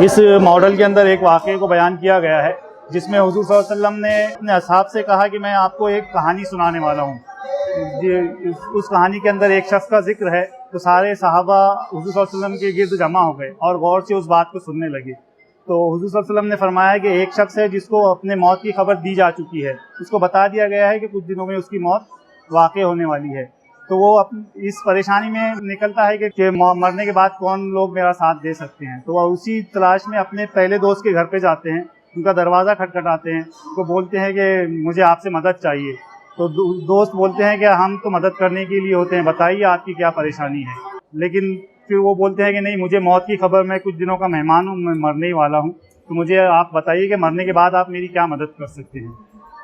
اس model کے اندر ایک واقعے کو بیان کیا گیا ہے جس میں حضور صلی اللہ علیہ وسلم نے اپنے اصحاب سے کہا کہ میں آپ کو ایک کہانی سنانے والا ہوں. اس کہانی کے اندر ایک شخص کا ذکر ہے تو سارے صحابہ حضور صلی اللہ علیہ وسلم کے گرد جمع ہو گئے اور غور سے اس بات کو سننے لگے. تو حضور صلی اللہ علیہ وسلم نے فرمایا کہ ایک شخص ہے جس کو اپنے موت کی خبر دی جا چکی ہے, اس کو بتا دیا گیا ہے کہ کچھ دنوں میں اس کی موت واقع ہونے والی ہے. تو وہ اس پریشانی میں نکلتا ہے کہ مرنے کے بعد کون لوگ میرا ساتھ دے سکتے ہیں. تو وہ اسی تلاش میں اپنے پہلے دوست کے گھر پہ جاتے ہیں, ان کا دروازہ کھٹکھٹاتے ہیں, وہ بولتے ہیں کہ مجھے آپ سے مدد چاہیے. تو دوست بولتے ہیں کہ ہم تو مدد کرنے کے لیے ہوتے ہیں, بتائیے آپ کی کیا پریشانی ہے. لیکن پھر وہ بولتے ہیں کہ نہیں, مجھے موت کی خبر, میں کچھ دنوں کا مہمان ہوں, میں مرنے ہی والا ہوں, تو مجھے آپ بتائیے کہ مرنے کے بعد آپ میری کیا مدد کر سکتے ہیں.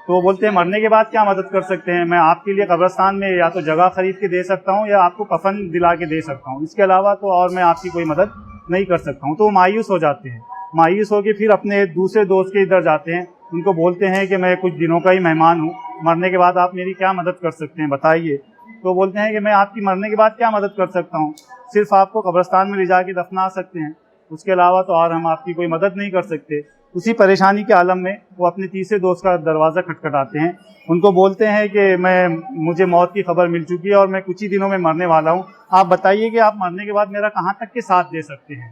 تو وہ بولتے ہیں مرنے کے بعد کیا مدد کر سکتے ہیں, میں آپ کے لیے قبرستان میں یا تو جگہ خرید کے دے سکتا ہوں یا آپ کو کفن دلا کے دے سکتا ہوں, اس کے علاوہ تو اور میں آپ کی کوئی مدد نہیں کر سکتا ہوں. تو وہ مایوس ہو جاتے ہیں. مایوس ہو کے پھر اپنے دوسرے دوست کے ادھر جاتے ہیں, ان کو بولتے ہیں کہ میں کچھ دنوں کا ہی مہمان ہوں, مرنے کے بعد آپ میری کیا مدد کر سکتے ہیں, بتائیے. تو بولتے ہیں کہ میں آپ کی مرنے کے بعد کیا مدد کر سکتا ہوں, صرف آپ کو قبرستان میں لے جا کے دفنا سکتے ہیں, اس کے علاوہ تو اور ہم آپ کی کوئی مدد نہیں کر سکتے. اسی پریشانی کے عالم میں وہ اپنے تیسرے دوست کا دروازہ کھٹکھٹاتے ہیں, ان کو بولتے ہیں کہ مجھے موت کی خبر مل چکی ہے اور میں کچھ ہی دنوں میں مرنے والا ہوں, آپ بتائیے کہ آپ مرنے کے بعد میرا کہاں تک کے ساتھ دے سکتے ہیں.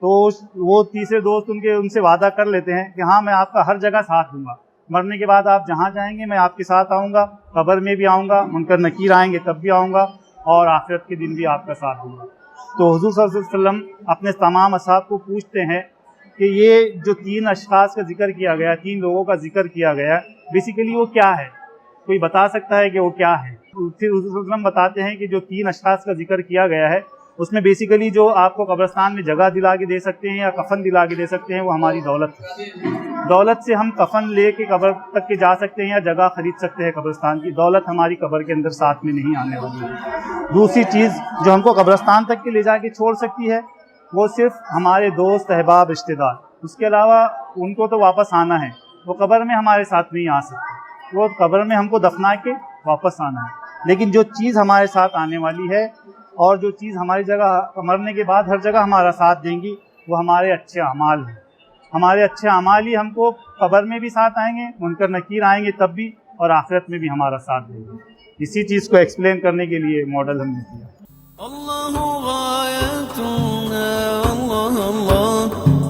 تو وہ تیسرے دوست ان سے وعدہ کر لیتے ہیں کہ ہاں میں آپ کا ہر جگہ ساتھ دوں گا, مرنے کے بعد آپ جہاں جائیں گے میں آپ کے ساتھ آؤں گا, قبر میں بھی آؤں گا, منکر نکیر آئیں گے تب بھی آؤں گا, اور آخرت کے دن بھی آپ کا ساتھ دوں گا. تو حضور صلی اللہ علیہ وسلم اپنے تمام اصحاب کو پوچھتے ہیں کہ یہ جو 3 اشخاص کا ذکر کیا گیا, 3 لوگوں کا ذکر کیا گیا, بیسیکلی وہ کیا ہے, کوئی بتا سکتا ہے کہ وہ کیا ہے. پھر حضور صلی اللہ علیہ وسلم بتاتے ہیں کہ جو 3 اشخاص کا ذکر کیا گیا ہے اس میں بیسیکلی جو آپ کو قبرستان میں جگہ دلا کے دے سکتے ہیں یا کفن دلا کے دے سکتے ہیں وہ ہماری دولت ہے. دولت سے ہم کفن لے کے قبر تک کے جا سکتے ہیں یا جگہ خرید سکتے ہیں قبرستان کی, دولت ہماری قبر کے اندر ساتھ میں نہیں آنے والی ہے. دوسری چیز جو ہم کو قبرستان تک کے لے جا کے چھوڑ سکتی ہے وہ صرف ہمارے دوست, احباب, رشتہ دار. اس کے علاوہ ان کو تو واپس آنا ہے, وہ قبر میں ہمارے ساتھ نہیں آ سکتے, وہ قبر میں ہم کو دفنا کے واپس آنا ہے. لیکن جو چیز ہمارے ساتھ آنے والی ہے اور جو چیز ہماری جگہ مرنے کے بعد ہر جگہ ہمارا ساتھ دیں گی وہ ہمارے اچھے اعمال ہیں. ہمارے اچھے اعمال ہی ہم کو قبر میں بھی ساتھ آئیں گے, منکر نکیر آئیں گے تب بھی, اور آخرت میں بھی ہمارا ساتھ دیں گے. اسی چیز کو ایکسپلین کرنے کے لیے ماڈل ہم نے کیا. اللہ غایتنا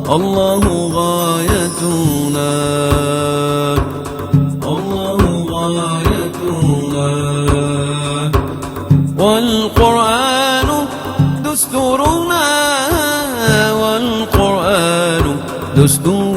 اللہ غایتنا اللہ غایتنا والقرآن دستورنا والقرآن دستورنا